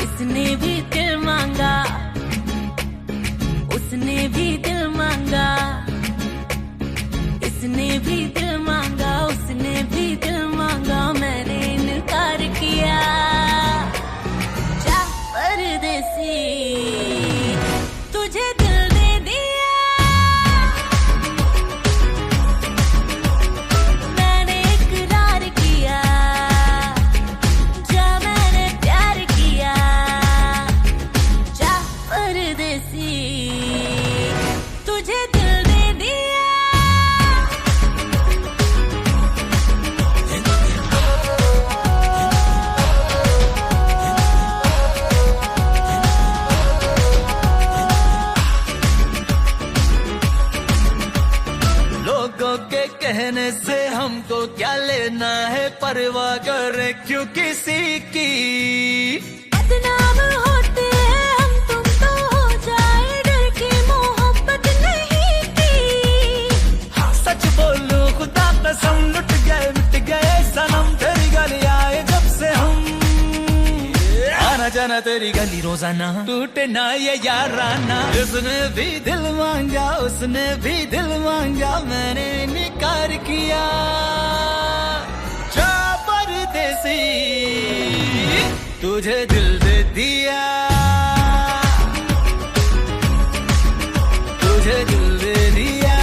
इसने भी दिल मांगा, उसने भी दिल मांगा, इसने भी दिल मांगा, उसने भी दिल मांगा, मैंने इनकार किया। जा परदेसी, तुझे दिल दे दिया, मैंने इकरार किया। जा मैंने प्यार किया, जा परदेसी, तुझे दिल दे दिया। लोगों के कहने से हमको क्या लेना है, परवाह करे क्यों किसी की। बदनाम होते हैं हम, तुम तो हो जाए, डर की मोहब्बत नहीं की। हाँ सच बोलूं खुदा कसम, लुट गए मिट गए सनम, तेरी गली आए जब से हम। आना जाना तेरी गली रोजाना, टूटे ना ये याराना। उसने भी दिल मांगा, उसने भी दिल मांगा, मैंने इनकार किया। जा परदेसी, तुझे दिल दे दिया, तुझे दिल दे दिया।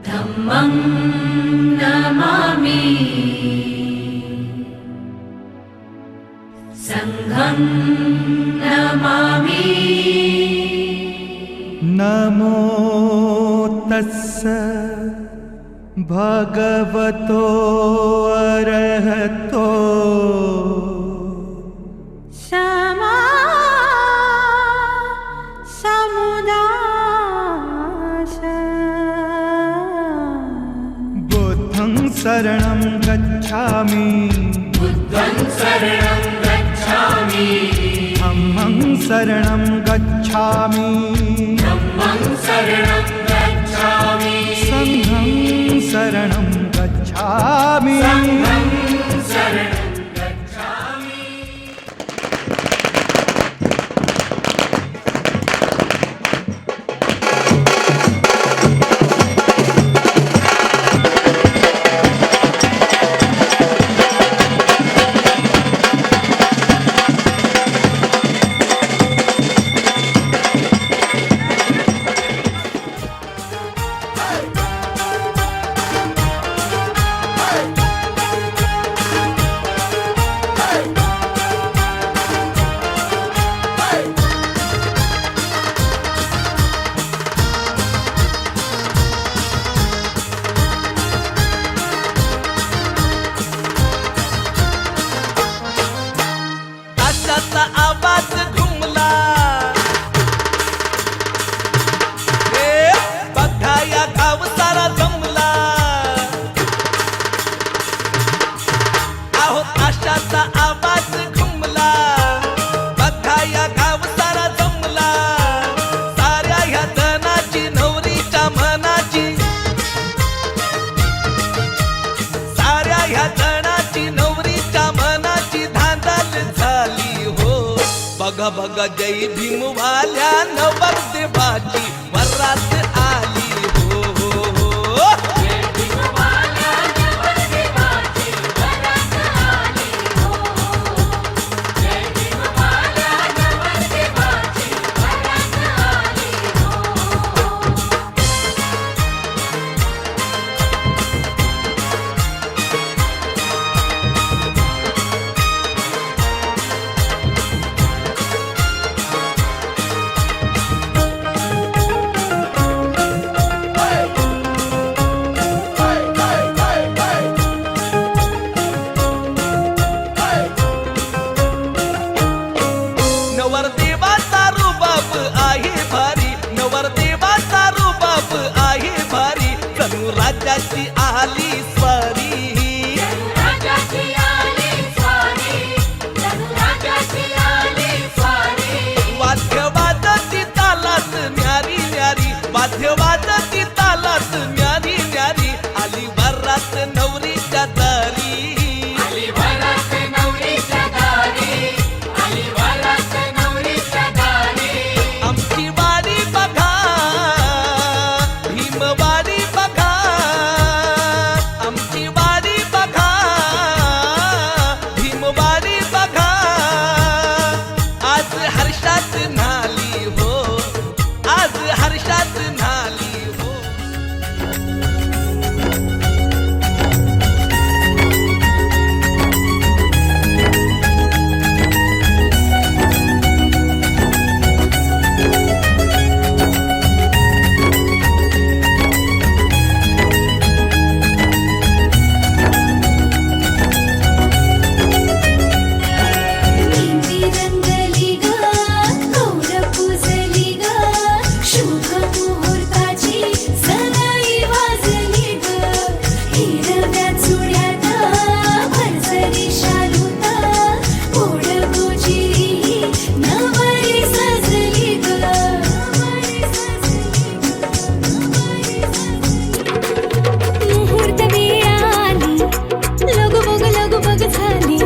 धम्मं नमामि, संघं नमामि। नमो तस्स भगवतो अरहतो क्षमा बुद्धं शरणं गच्छामि, बुद्धं शरणं गच्छामि, धम्मं शरणं गच्छामि, धम्मं शरणं गच्छामि, संघं शरणं गच्छामि। संघं शरणं गच्छामि। आशाचा आवाज घुमला, बघा या गाव सारा जमला। आहो आशाचा आवाज घुमला, बघा या गाव सारा जमला। साऱ्या ह्या जनाची नवरीच्या मनाची, साऱ्या ह्या जनाची नवरीच्या मनाची धांदल झाली हो। बघा बघा जय भीम वाल्या नवरदेवाची वरात आली हो हो हो। जय भीम वाल्या नवरदेवाची वरात आली हो। जय भीम वाल्या नवरदेवाची वरात आली हो। मध्यवादती तालात न्यारी न्यारी आली वरात नवरीच्या दारी आमची वाडी बघा भीमवाडी बघा आमची वाडी बघा भीमवाडी बघा आज हर्षात न्हाली हो आज हर्षात न्हाली हो मेहंदी रंगली ग कौर पुजली ग शुभ मुहूर्ताची सनई वाजली ग हिरव्या चुड्यात भरसरी शालूत ओढ गोजिरी नवरी सजली ग मुहूर्त वेळ आली लगबग झाली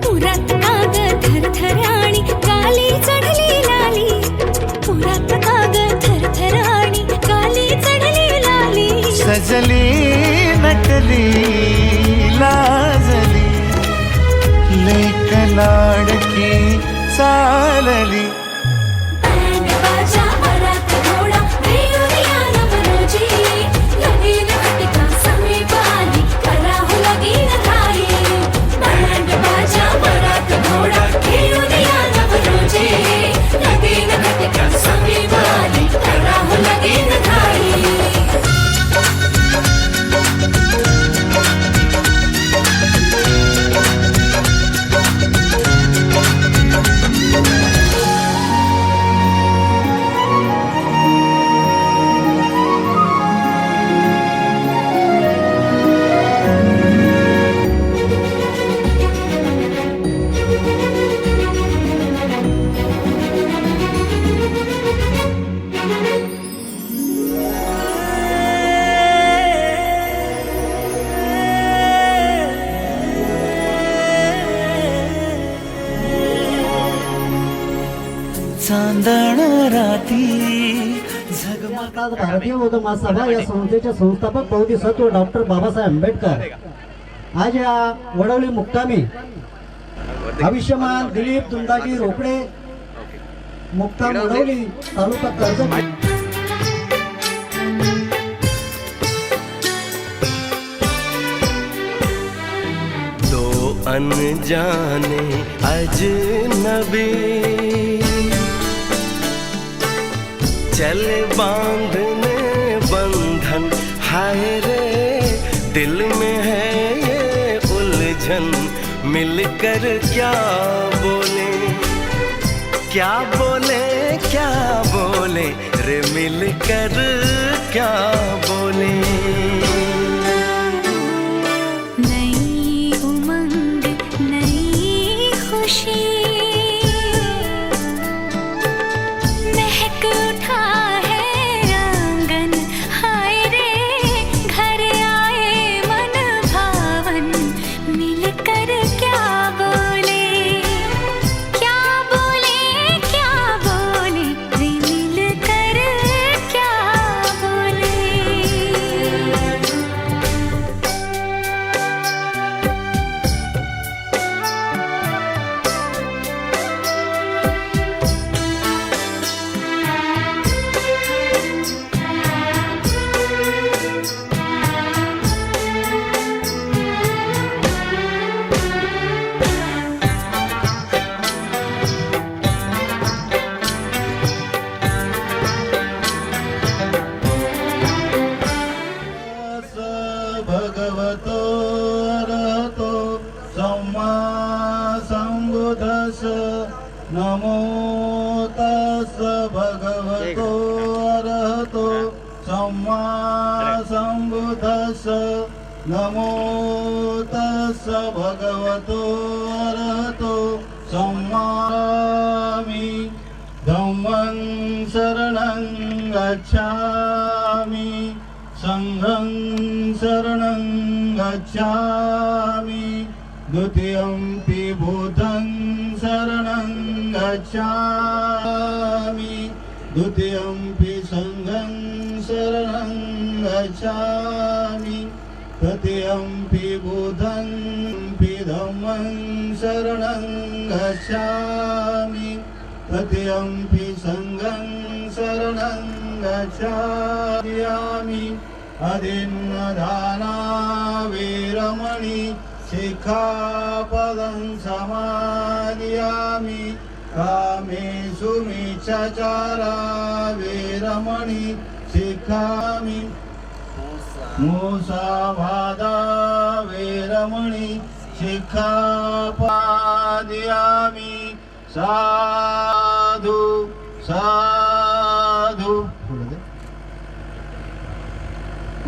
पुरात काग थरथर आणि काली चढली लाली पुरात काग थरथर आणि काली चढली लाली सजली नटली लाजली लेक लाडकी चालली बँड बाजा वरात घोडा रेवरिया नवरोजी लगीन घटिका समीप आली करा हो लगीन घाई बँड बाजा वरात घोडा रेवरिया नवरोजी लगीन घटिका समीप आली करा हो लगीन घाई चांदण राती झगमग आज भारतीय बौद्ध महासभा या संस्थेचे संस्थापक बोधिसत्व डॉक्टर बाबासाहेब आंबेडकर आज या वडवली मुक्कामी आयुष्यमान दिलीप दुंदाजी रोकडे मुक्काम वडवली तालुका कर्जत दो अनजाने अजनबी चले बांधने बंधन हाय रे दिल में है ये उलझन मिलकर क्या बोले क्या बोले क्या बोले रे मिलकर क्या बोले नई उमंग नई खुशी महक उठा है आंगन हाय रे घर आए मन भावन मिलकर क्या बोले क्या बोले क्या बोले वे मिलकर क्या बोले भगवतो अरहतो सम्मा सम्बुद्धस्स नमो तस्स भगवतो अरहतो सम्मा सम्बुद्धस्स नमो तस्स भगवतो अरहतो सम्मामि धम्मं शरणं गच्छामि संघं शरणं गच्छामि द्वितीयंपि बुद्धं शरणं गच्छामि द्वितीयंपि संघं शरणं गच्छामि तृतीयंपि बुद्धं धम्मं शरणं गच्छामि तृतीयंपि संघं शरणं गच्छामि अदिन्नदाना वीरमणि शिक्षापदं समादयामि कामेषु मिच्छाचारा वीरमणि शिक्षामि मुसावादा वीरमणि शिक्षापदयामि साधु साधु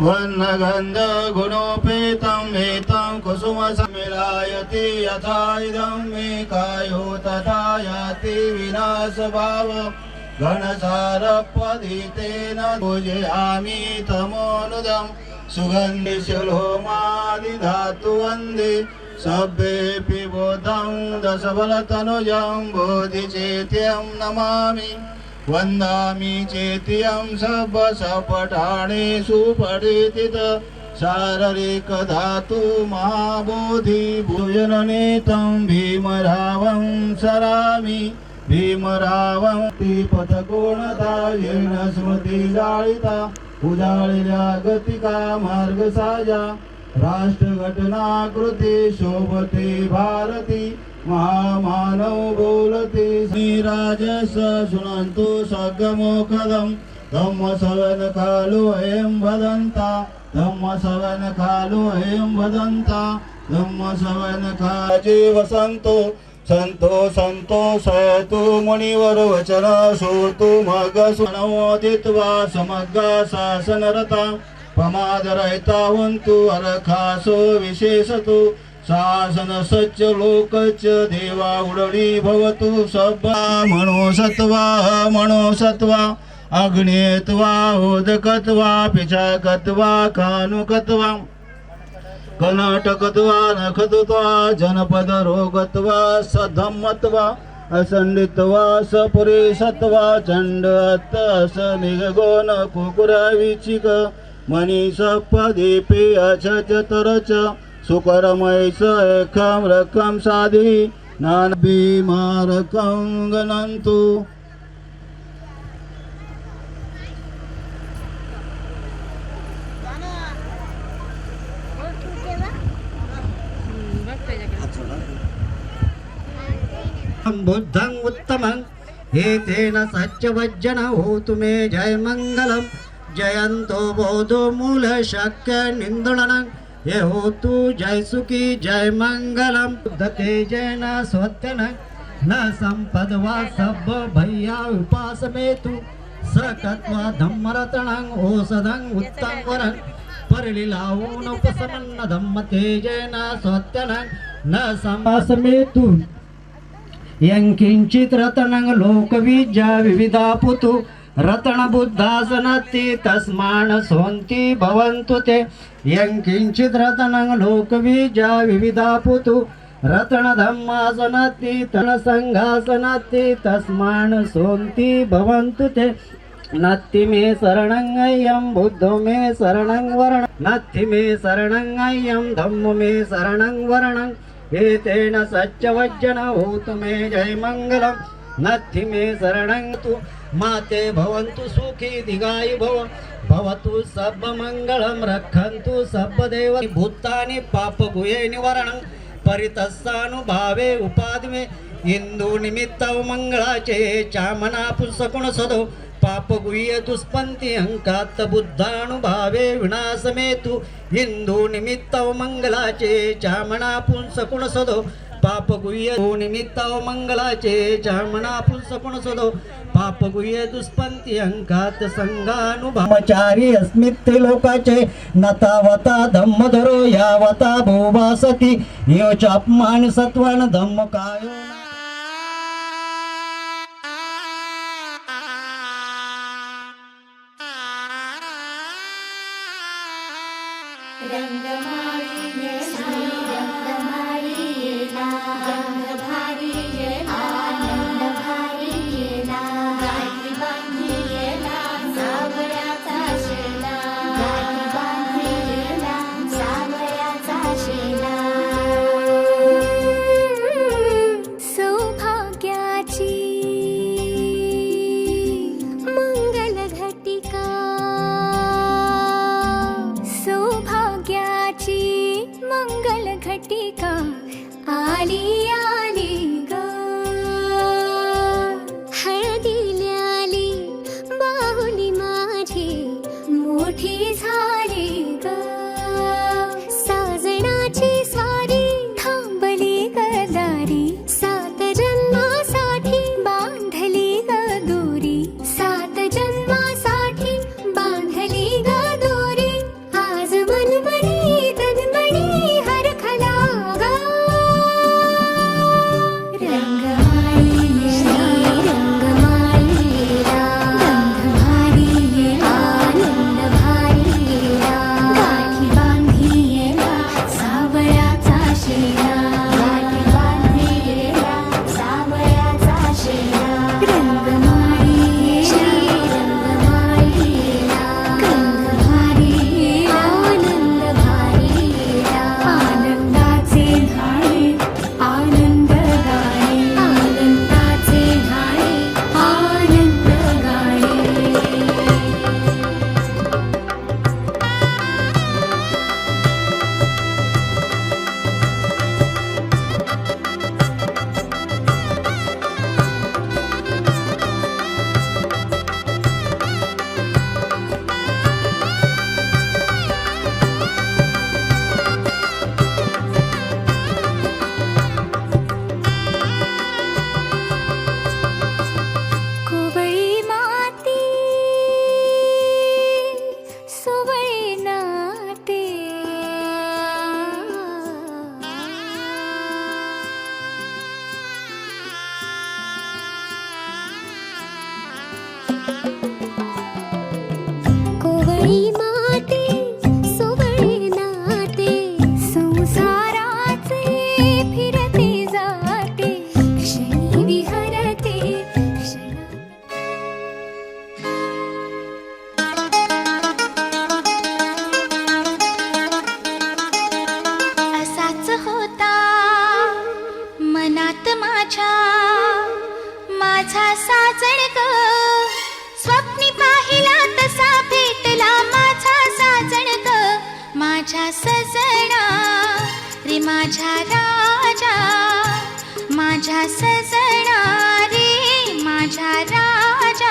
वर्णगन्ध गुणोपेतं वेतं कुसुमसमिलायति यथा इदं मे कायो तथा याति विनाशभाव घनसारपदितेन पूजयामि तमोनुदं सुगन्धिशलोमादिधातु वन्दे सभ्येऽपि बोधं दशबलतनुजं बोधिचेत्यं नमामि वन्दामि चेत्यं सपठाणे सुपठित शारीरिकधातु महाबोधि भुजननेतं भीमरावं सरामि भीमरावं पथकोणतायेन स्मृतिजाळिता उजाळिल्या गतिका मार्गसाजा राष्ट्रघटनाकृती शोभते भारती महामानव बोलते श्रीराजस शुनन्तु सगमोखदं धम्मसवन कालो अयं वदन्ता धम्मसवन कालो अयं वदन्ता धम्मसवन काजे वसन्तो संतो सयतु मुनिवर वचन श्रोतु मग सुनोदित्वा समग्गा शासनरता प्रमादरहितावन्तु अरखासो विशेषतु शासन सच्च लोकच देवा उडळी भवतु सब्बा मनोसत्वा अग्नेत्वा ओदकत्वा पिचाकत्वा कानुकत्वा कर्नाटकत्वा नखत्वा जनपद रोगत्वा सधम्मत्वा असंडित्वा सपुरेशत्वा चंडत असनिगोन कुकुराविचिक मनीषपदीपे अचचतरच सुकरमयस एकं रकं साधी नानभीमारकं गणन्तु बुद्धं उत्तमं एतेन सत्यवज्जन होतु मे जय मंगलम जयंतो बोधो मूल शक्य निंदुलनं ये होतु जय सुखी जय मंगलम बुद्ध तेजेन स्वत्यन न संपदवा सब भैया उपासमेतु सकत्वा धम्मरतनं ओषधं उत्तम वरं परिलीलाऊन उपसमन्न धम्म तेजेन स्वत्यन न संपासमेतु यंकिंचित रतनं लोकविद्या विविधा पुतु रतन बुद्धासनति तस्मान् सोन्ति भवन्तु ते यंकिंचित रतनं लोकविद्या विविधा पुतु रतन धम्मासनति तन संघासनति तस्मान् सोन्ति भवन्तु ते नत्ति मे शरणं अय्यं बुद्धो मे शरणं वरणं नत्ति मे शरणं अय्यं धम्मो मे शरणं वरणं एतेन सत्यवज्जन होतु मे जय मंगलम नत्ति मे शरणं तु माते भवन्तु सुखी दीर्घायु भवतु सब मंगलम रक्षन्तु सब देव भूतानि पापगुहे निवारणं परितस्सानुभावे उपादिमे इंदु निमित्त मंगळाचे चामना पुंसकुण सदो पापगुह्य दुष्पंती अंकात बुद्धानुभावे विनाशमेतु इंदु निमित्त मंगलाचे चामना पुंसकुण सदो पापगुह्य निमित्त मंगलाचे चामना पुंसकुण सदो पापगुह्य दुष्पंती अंकात संघानुभावचारी अस्मित्ते लोकाचे नतावता धम्मधरो यावता भोवासती यो चापमान सत्वान धम्म कायो सौभाग्याची मंगल घटिका सौभाग्याची मंगल घटिका आली आली ग हळदीला आली बाहुली माझी मोठी झाली ग साजणाची स्वारी थांबली गदारी 7 जन्मासाठी बांधली ग दोरी 7 जन्मासाठी बांधली ग दोरी आज मनमनी तन्मणी हरखला ग रंगमाळी रंगमाळी गंध भारी आनंद भारी गाठी बांधी सावळ्याचा शेणा गाठी बांधी सावळ्याचा शेणा रंगमाळी रंगमाळी गंध भारी आनंद भारी आनंदाचे धाणे आनंद गाणे आनंदाचे धाणे आनंद गाणे कोवळी माती सुवळी नाते कोवळी माती सुवळी नाते संसाराचे फिरते जाते क्षणी विहरते क्षणा असाच होता मनात माझा साजण ग स्वप्नी पाहिला तसा भेटला माझा साजण ग माझ्या सजना रे माझ्या राजा माझ्या सजना रे माझ्या राजा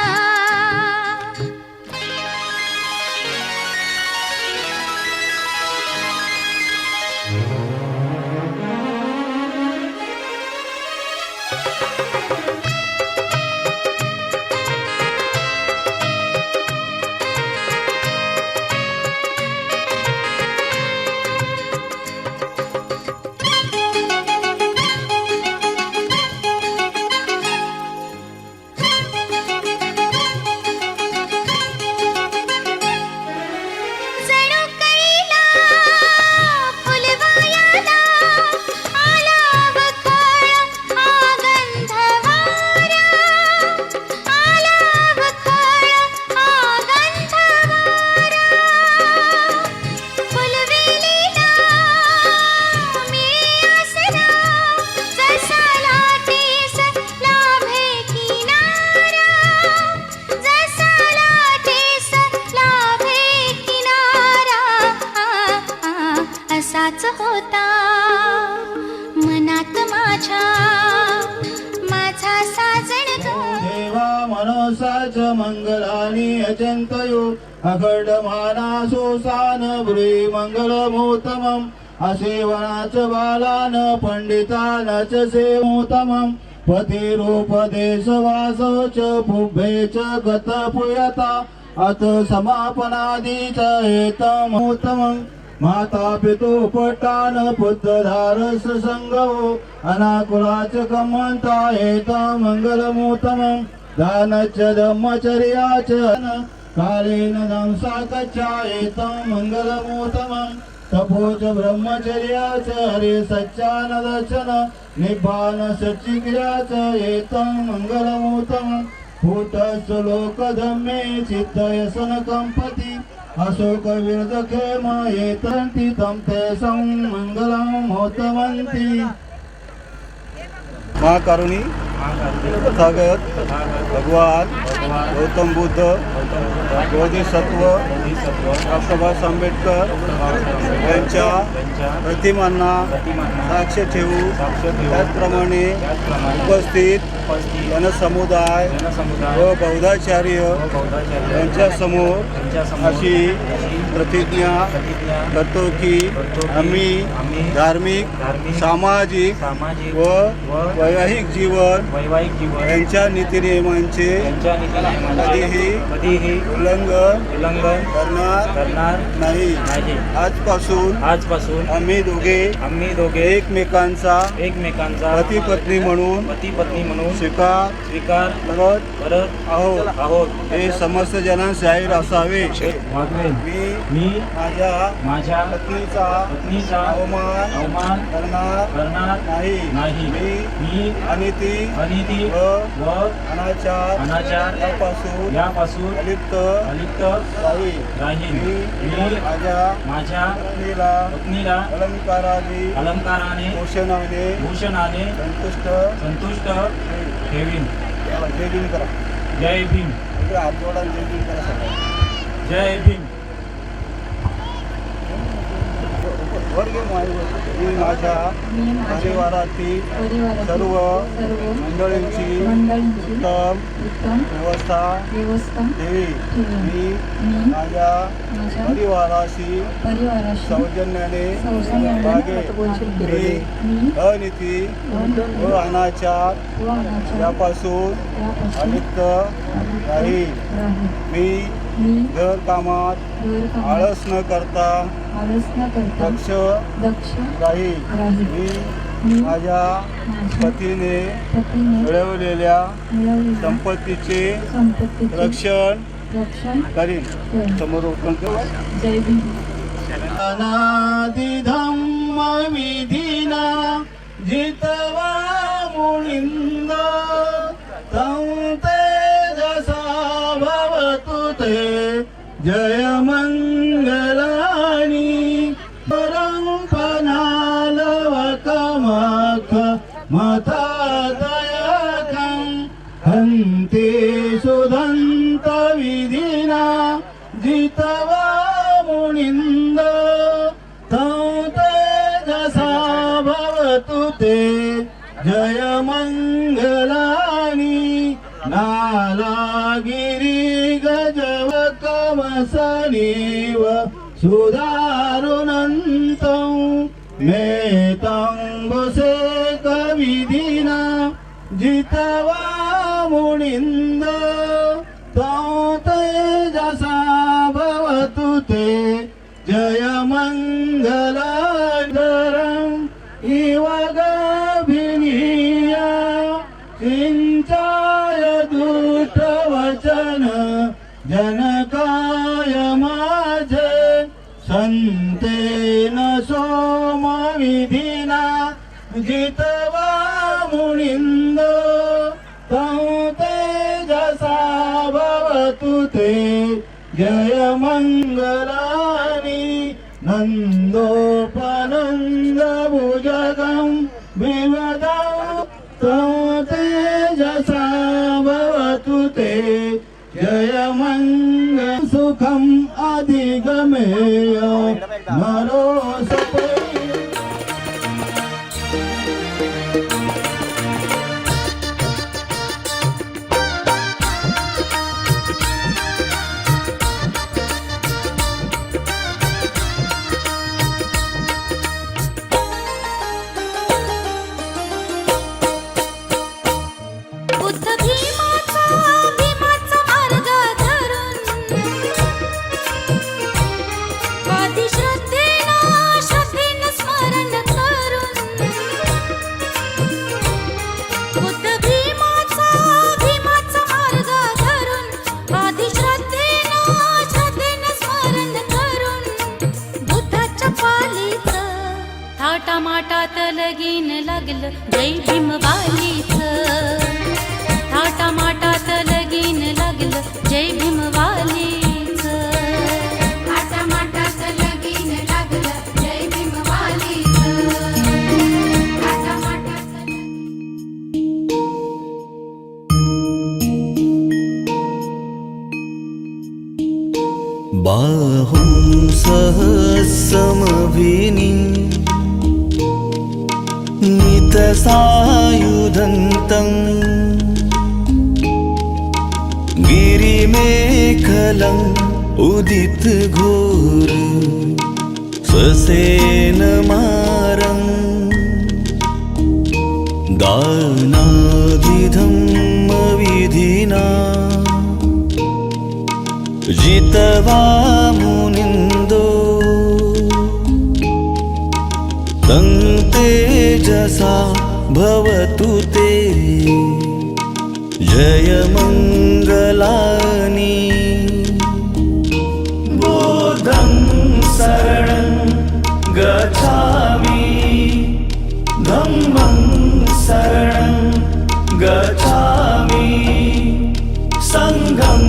जणू कैला फुलवायाला आला वखळ आगंध वारा आला वखळ आगंध वारा फुलवेलीला मी आसरा जसा लाटेस लाभे किनारा जसा लाटेस लाभे किनारा असाच होता मनात माझा साजण ग देवा मनसाच मंगलानी अचिंतयो अखंडमाना सुसान ब्रूहि मंगलमुत्तमम् असेवनाच बालान पंडितानच सेवोत्तमम् पतिरूपदेश वासोच पुभ्ये च गतपुयता अथ समापनादि च एतमुत्तमम् माता पितु पट्टान पुत्रधारस संगो अनाकुलाच कमंता एतम मंगलमुत्तमम् दानच धम्मचर्याच कालेन दंसा कच्चा एतम मंगलमुत्तमम् तपोच ब्रह्मचर्याच हरे सच्चानदर्शन निब्बान सच्चिक्रियाच एतं मंगलमूतम भूतच लोकधम्मे सिद्धयसन कंपती अशोक विरदखेम एतंति तं तेषं मंगलं होतवन्ति। महाकारुणी तथागत भगवान गौतम बुद्ध बोधिसत्व डॉक्टर बाबासाहेब आंबेडकर यांच्या प्रतिमांना साक्ष ठेवू त्याचप्रमाणे उपस्थित जनसमुदाय व बौद्धाचार्य यांच्यासमोर अशी प्रतिज्ञा करतो की आम्ही धार्मिक सामाजिक व वैवाहिक जीवन यांच्या नीतिनियमांचे कधीही उल्लंघन करणार नाही। आजपासून आम्ही दोघे एकमेकांचा पती पत्नी म्हणून स्वीकार करत आहोत हे समस्त जनांस जाहीर असावे। मी माझ्या पत्नीचा अवमान करणार नाही। मी अनिती व अनाचार यापासून अलिप्त राहीन। मी माझ्या पत्नीला अलंकाराने भूषणाने संतुष्ट ठेवीन। जय भीम करा। जय भीम। हात जोडा, जय भीम करा सगळ्यांनी। जय भीम। मी माझ्या परिवारातील सर्व मंडळींची उत्तम व्यवस्था ठेवी। मी माझ्या परिवाराशी सौजन्याने वागेन। मी अनिती व अनाचार यापासून अलिप्त राहीन। मी घरकामात आळस न करता दक्ष राहील। मी माझ्या पतीने मिळवलेल्या संपत्तीचे रक्षण करीन। समोर जय भीम। अनादि धम्म विधिना जितवा मुनिंद तं तेजसा भवतु ते जय मंगलानि परंपनालवकमख मथादयकं हन्ते सुदन्त विधिना जितवा मुनिंद तं तेजसा भवतु ते जय मंगलानि नालागिरि गजवकमसनीव सुदारुणन्तं मेतंबुसे कविधिना जितवा मुनिंद तं तेजसा भवतु ते जय मंगलाधरम् इव गभिनीय सिंचाय दुष्टवचन जनकाय माझे संतेन सोमविधिना जितवा मुनिंद तं तेजसा भवतु ते जय मंगलानि नंदोपनंद भुजगं विवदं तं तेजसा भवतु ते जय मंगल सुखम अधिगमेय नरो सपै। बुद्ध भीमाचा मार्ग धरून आदि श्रद्धेनं थाटामाटात लगीन लागलं जय भीमवालीच थाटामाटात लगीन लागलं जय भीमवालीच थाटामाटात लगीन लागलं जय भीमवालीच थाटामाटात बाहुं सहस्रमभिनी नितसायुधन्तम् गिरिमेखलम् उदितघोर ससेनमारम् दानादिधम्मविधिना जितवा मुनिन्दो तं तेजसा भवतु ते जयमङ्गलानि बुद्धं शरणं गच्छामि धम्मं शरणं गच्छामि संघं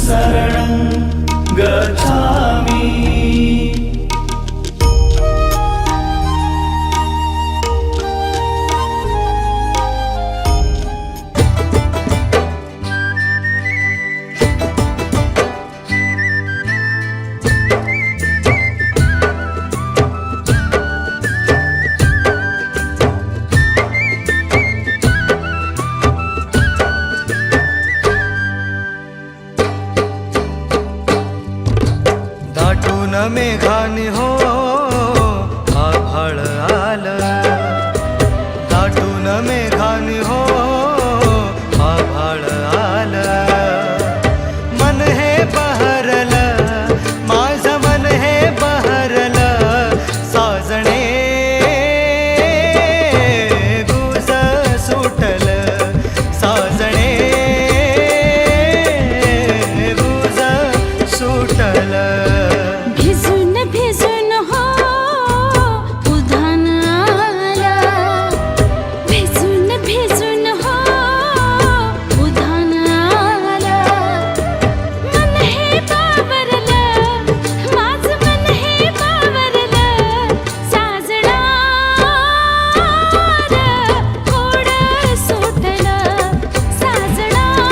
शरणं गच्छामि दाटून मेघाने हो आभाळ आलं दाटून मेघाने हो आभाळ आलं मन हे बहरलं माझं मन हे बहरलं साजणे गुज सुटलं साजणे गुज सुटलं भिजून भिजून हो उधाण आला भिजून भिजून हो उधाण आला मन हे बावरलं माझं मन हे बावरलं साजणार कोड सुटलं साजणार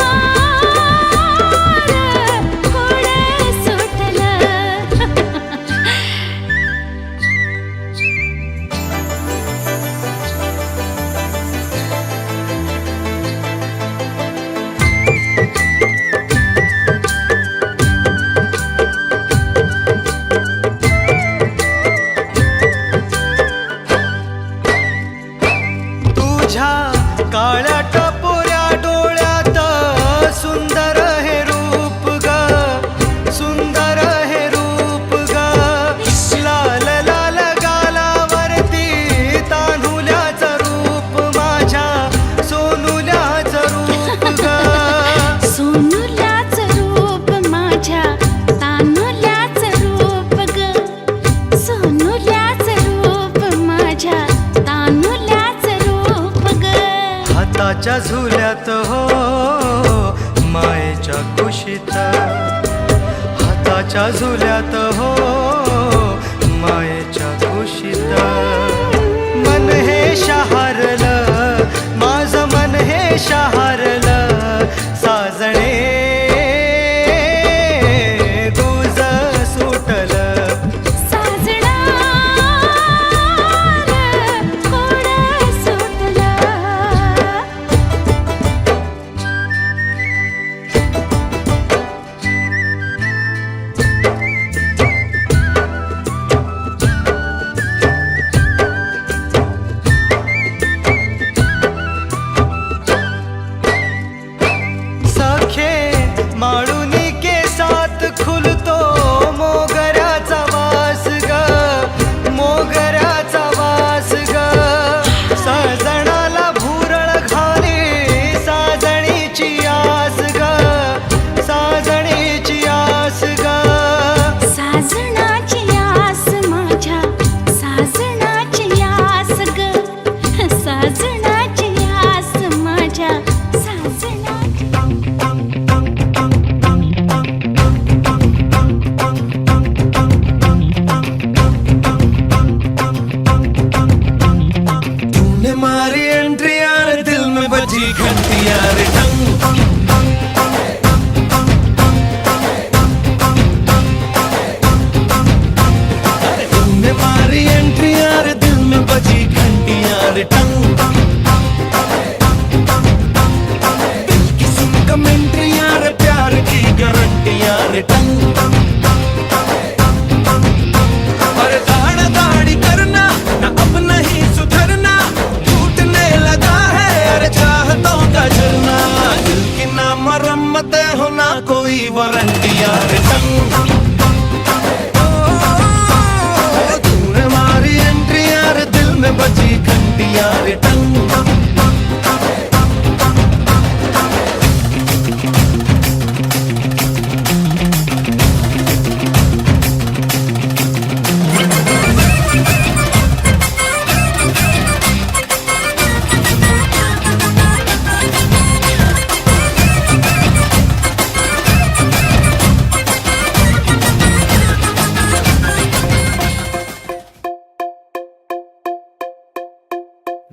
कोड सुटलं तुझ्या काळ्या टपोऱ्या डोळ्यात सुंदर हे रूप ग सुंदर हे रूप ग लाल लाल गालावरती तान्हुल्याचं रूप माझ्या सोनुल्याचं रूप ग सोनुल्याचं रूप माझ्या तानुल्याचं रूप ग सोनुल्याचं रूप माझ्या तानुल्याचं रूप ग हाताच्या झुल्यात हो मायेच्या कुशीत हाताच्या झुल्यात हो मायेच्या कुशीत मन हे शहारलं माझं मन हे शहारलं साजणे गुज सुटलं साजणार कोड सुटलं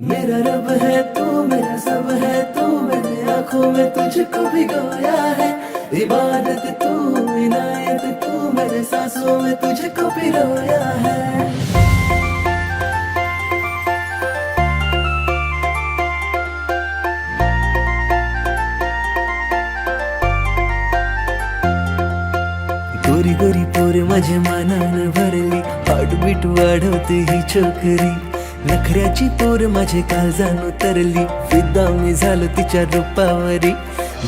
मेरा रब है तू, मेरा सब है तू, मेरे आंखों में तुझको भिगोया है। इबादत तू, इनायत तू, मेरे सांसों में तुझको पिरोया है। गोरी गोरी पोर माझ्या मनानं भरली, हार्टबीट वाढवते ही छोकरी। नखऱ्याची पोर माझे काळजान उतरली, फिदा मी झालो तिच्या रूपावरी।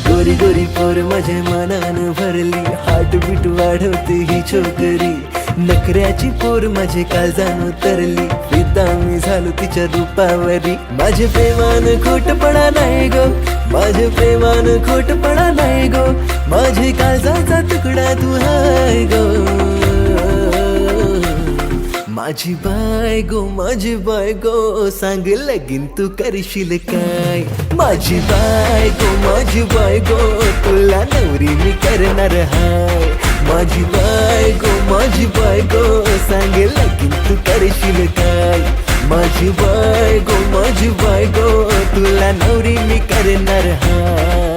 गोरी गोरी पोर माझ्या मनानं भरली, हार्टबीट वाढवते ही छोकरी। नखऱ्याची पोर माझे काळजान उतरली, फिदा मी झालो तिच्या रूपावरी। माझे प्रेमान खोटपणा नाही गो, माझे प्रेमान खोटपणा नाही गो, माझे काळजाचा तुकडा तू हाय गो। माझी बायगो सांग लगीन तू करशील काय। माझी बायगो तुला नवरी मी करणार हाय। माझी बायगो सांग लगीन तू करशील काय। माझी बायगो तुला नवरी मी करणार हाय।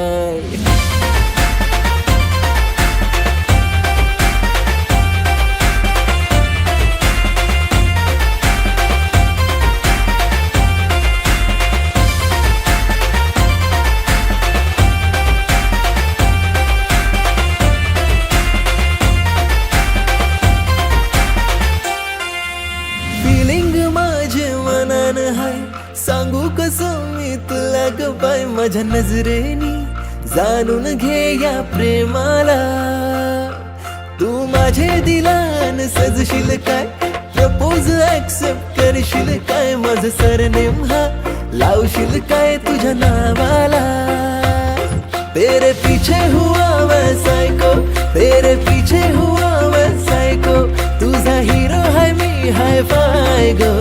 सांगू कसं मी तुला ग बाय, माझ्या नजरेनी जाणून घे या प्रेमाला। तू माझे दिलान सजशील काय, प्रपोज ऍक्सेप्ट करशील काय। माझं सरनेम हा लावशील काय तुझ्या नावाला। तेरे पीछे हुआ मैं सायको, तेरे पीछे हुआ मैं सायको। तुझा हिरो है मी हाय फाय गो।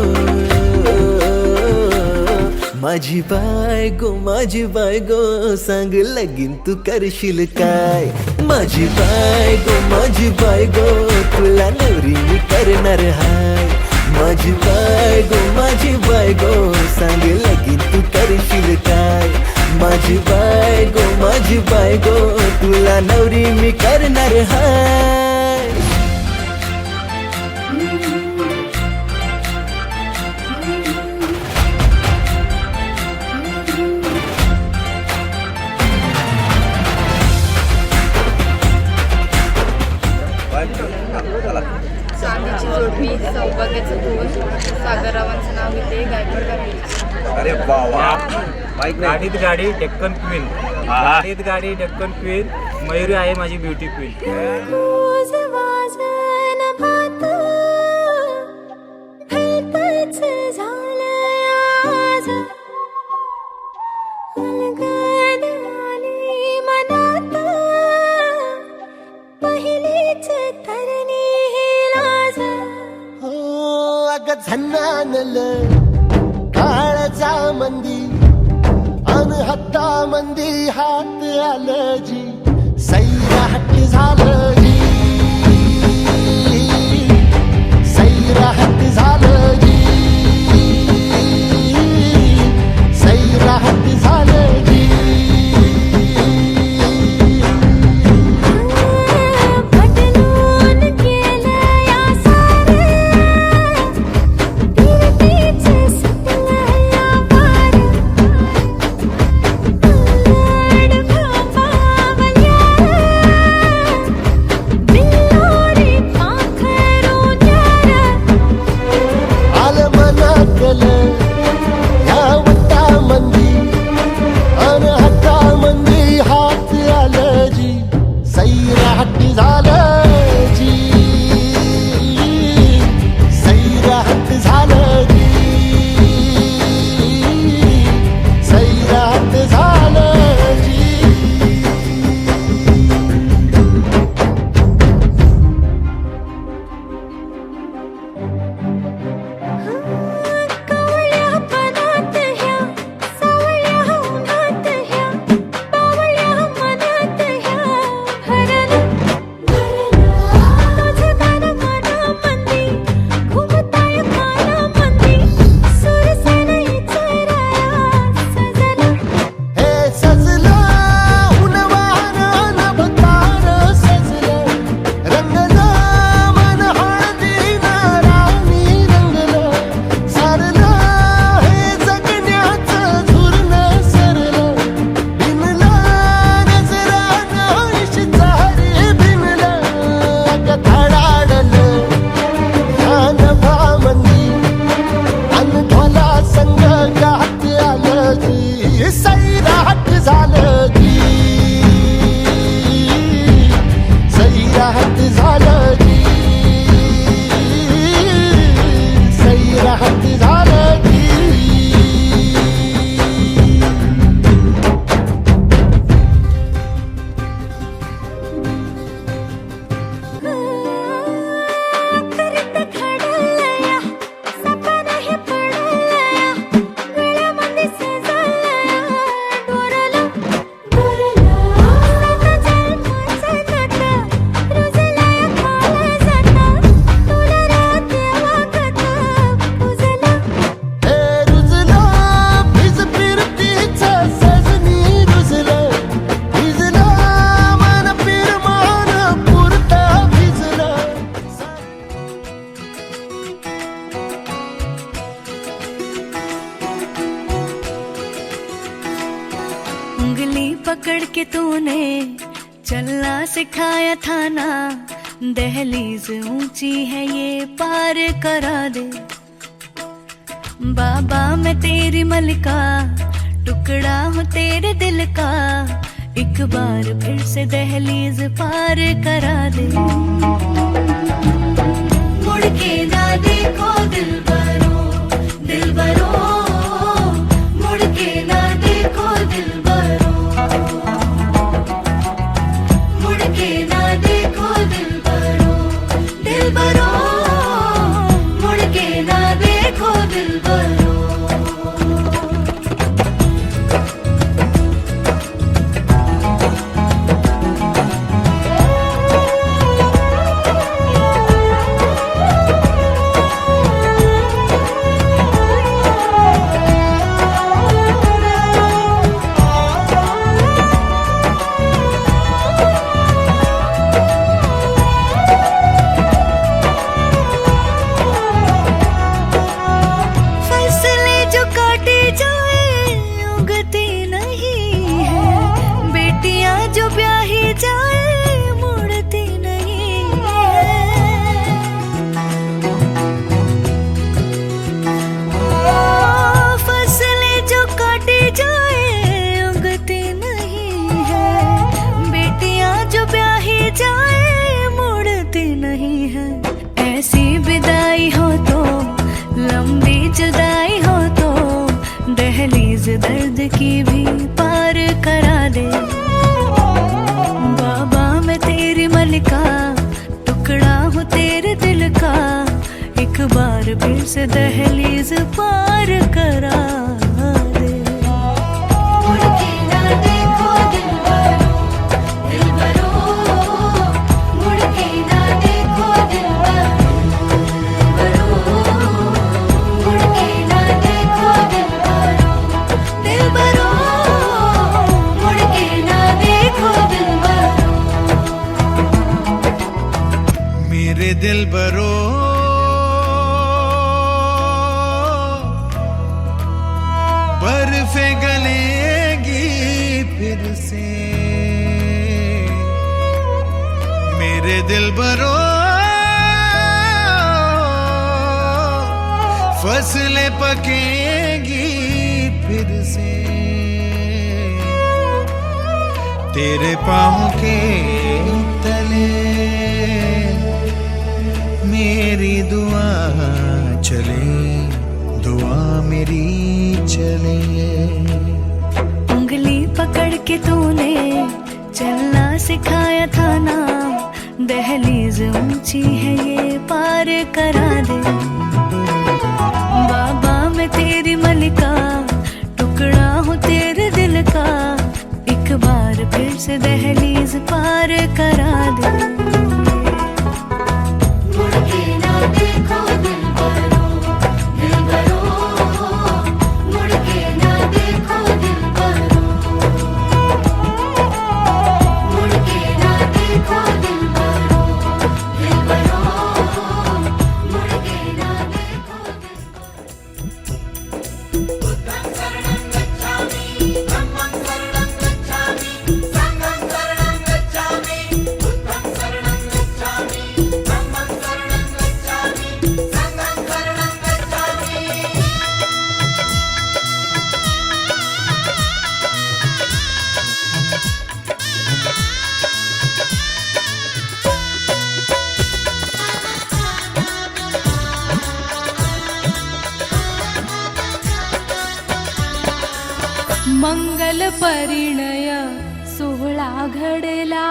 माझी बायगो सांग लगीन तू करशील काय। माझी बायगो तुला नवरी मी करणार हाय। माझी बायगो सांग लगीन तू करशील काय। माझी बायगो तुला नवरी मी करणार हाय। चांदीची जोडवी, सौभाग्याचं फूल, सागररावांचं नाव इथे गायकवाड करायचं। अरे वा वा। गाडीत गाडी डेक्कन क्वीन, गाडीत गाडी डेक्कन क्वीन, मयुरी आहे माझी ब्युटी क्वीन। रोज वाजन भात भलतंच झालंय आज, अलगद आली मनात पहिलीच तरणी लाज। अग झन्नानल काळजा मंदी, अन हत्ता मंदी हात आलं जी। सैराट झालं जी, सैराट झालं जी, सैराट झालं जी। पटलून केलं या सारे, फिरतीच सुटलं या पार। उलट भापावल्या, पकड़ के तूने चलना सिखाया था ना, दहलीज ऊंची है ये पार करा दे। बाबा मैं तेरी मलिका, टुकड़ा हूँ तेरे दिल का, एक बार फिर से दहलीज पार करा दे। मुड़ के ना देखो दिलबरो, दिलबरो, मुड़ के ना देखो दिलबरो, मुड़ के ना देखो दिलबरो, दिलबरो, मुड़ के ना देखो दिलबरो। फसलें जो काटी जाए उगती नहीं है, बेटियां जो ब्याही जाए मुड़ती नहीं है। फसलें जो काटी जाए उगती नहीं है, बेटियां जो ब्याही जाए मुड़ती नहीं है। ऐसी विदाई हो तो लंबी जुदाई हो तो दहलीज दर्द की भी पार करा दे। बाबा मैं तेरी मलिका, टुकड़ा हूँ तेरे दिल का, एक बार फिर से दहलीज पार करा दे। मुड़ के ना देखो दिलबरो, दिलबरो, मुड़ के ना देखो दिलबरो, मुड़ के ना देखो दिलबरो, दिलबरो, मुड़ के ना देखो दिलबरो। मेरे दिल बरो बर्फे गलेगी फिर से, मेरे दिल बरो फसलें पकेगी फिर से, तेरे पाँव के तले मेरी दुआ चले, दुआ मेरी चले। उंगली पकड़ के तूने चलना सिखाया था ना, दहलीज ऊंची है ये पार करा दे। बाबा मैं तेरी मलिका, टुकड़ा हूँ तेरे दिल का, एक बार फिर से दहलीज पार करा दे। मुड़ के ना देखो दिलबरो, दिलबरो, मुड़ के ना देखो दिलबरो, मुड़ के ना देखो दिलबरो, दिलबरो, मुड़ के ना देखो दिलबरो। बुद्धं शरणं गच्छामि, धम्मं शरणं गच्छामि, संघं शरणं गच्छामि, बुद्धं शरणं गच्छामि, धम्मं शरणं गच्छामि, संघं शरणं गच्छामि। मंगल परिणय सोहळा घडला,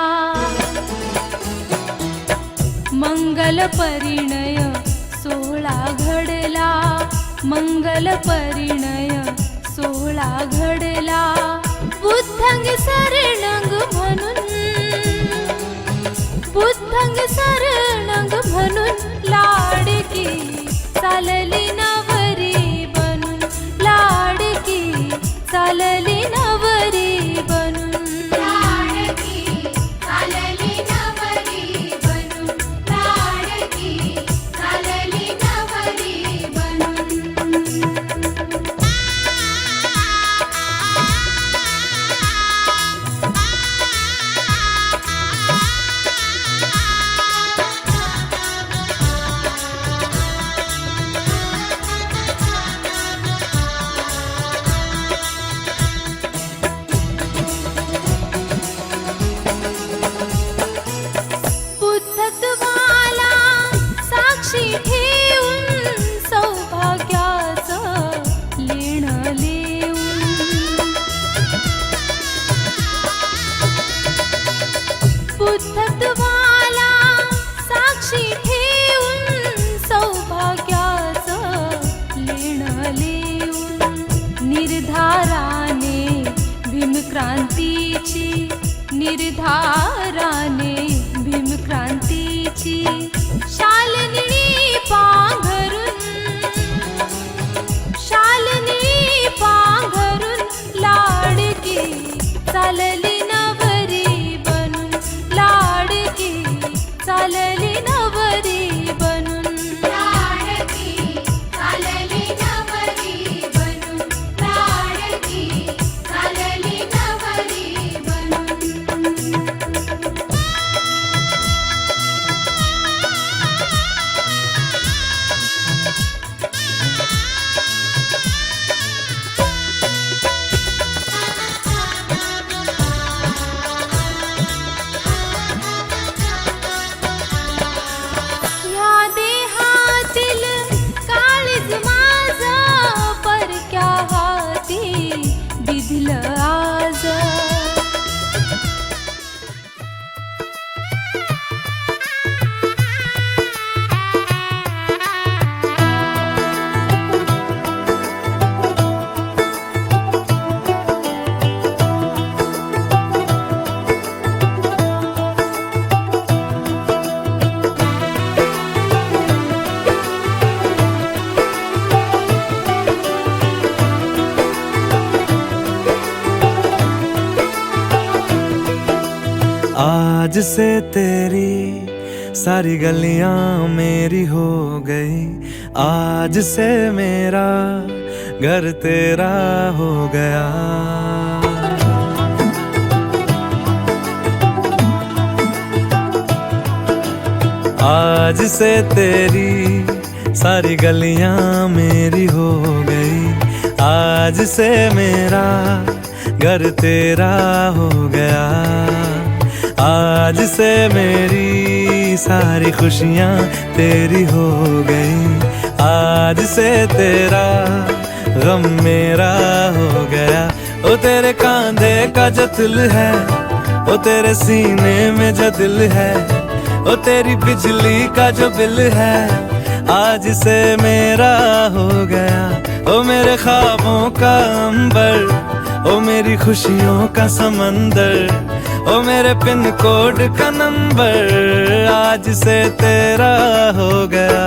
मंगल परिणय सोहळा घडला, मंगल परिणय सोहळा घडला। बुद्धंग शरणंग म्हणून, बुद्धंग शरणंग म्हणून लाडकी चालली नवरी बनून, लाडकी चालली नवरी बनून, लाडकी चालली नवरी बनून, लाडकी चालली नवरी बनून। साक्षी ठेवून सौभाग्याचं लेणं लिहून बुद्धत्वाला साक्षी ठेवून सौभाग्याचं लेणं लिहून निर्धाराने भीमक्रांतीची निर्धाराने भीमक्रांतीची शालनी पांघरून लाडकी चालली नवरी बनून लाडकी चालली नवरी बनून लाडकी चालली नवरी बनून लाडकी चालली नवरी बनून या देहातील काळीज माझं परक्या हाती बिधलं आज आज से तेरी सारी गलियां मेरी हो गई आज से मेरा घर तेरा हो गया आज से तेरी सारी गलियां मेरी हो गई आज से मेरा घर तेरा हो गया आज से मेरी सारी खुशियां तेरी हो गई आज से तेरा गम मेरा हो गया ओ तेरे कांधे का जो दिल है ओ तेरे सीने में जो दिल है ओ तेरी बिजली का जो बिल है आज से मेरा हो गया ओ मेरे ख्वाबों का अंबर ओ मेरी खुशियों का समंदर ओ मेरे पिन कोड का नंबर आज से तेरा हो गया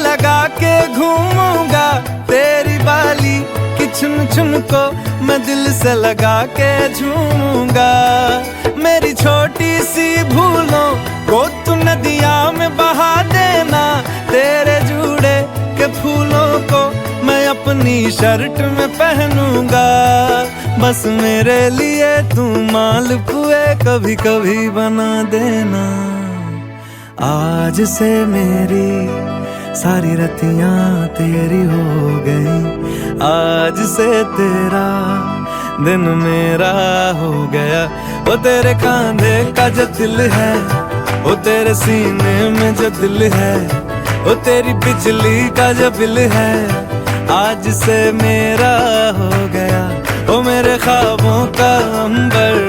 लगा के घूमूंगा तेरी बाली की चुन चुन को मैं दिल से लगा के झूमूंगा मेरी छोटी सी भूलों को तू नदिया में बहा देना तेरे जूड़े के फूलों को मैं अपनी शर्ट में पहनूंगा बस मेरे लिए तू मालपुए कभी कभी बना देना आज से मेरी सारी रतियां तेरी हो गई आज से तेरा दिन मेरा हो गया वो तेरे कांधे का जो दिल है वो तेरे सीने में जो दिल है वो तेरी बिजली का जो बिल है आज से मेरा हो गया वो मेरे ख्वाबों का अंबर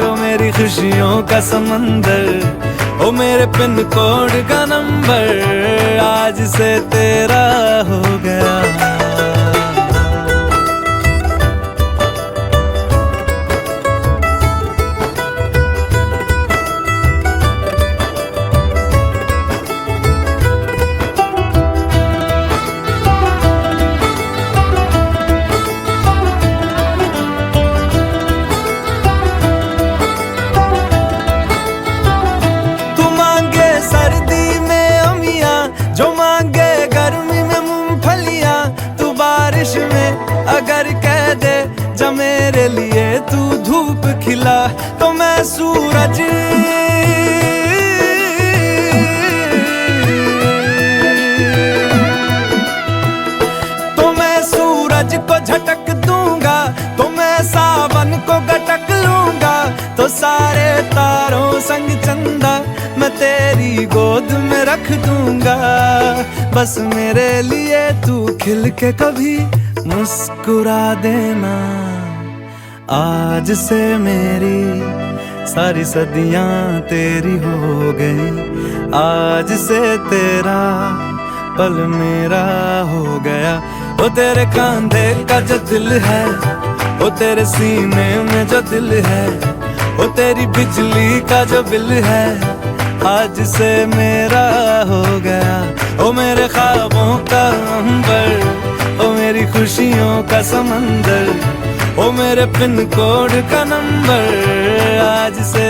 वो मेरी खुशियों का समंदर ओ मेरे पिन कोड का नंबर आज से तेरा हो गया खिला तो मैं सूरज को झटक दूंगा, तो मैं सावन को गटक लूंगा, तो सारे तारों संग चंदा मैं तेरी गोद में रख दूंगा। बस मेरे लिए तू खिल के कभी मुस्कुरा देना। आज से मेरी सारी सदियां तेरी हो गई, आज से तेरा पल मेरा हो गया। वो तेरे कांधे का जो दिल है, वो तेरे सीने में जो दिल है, वो तेरी बिजली का जो बिल है, आज से मेरा हो गया। ओ मेरे ख्वाबों का अंबर, ओ मेरी खुशियों का समंदर, ओ मेरे पिन कोड का नंबर, आज से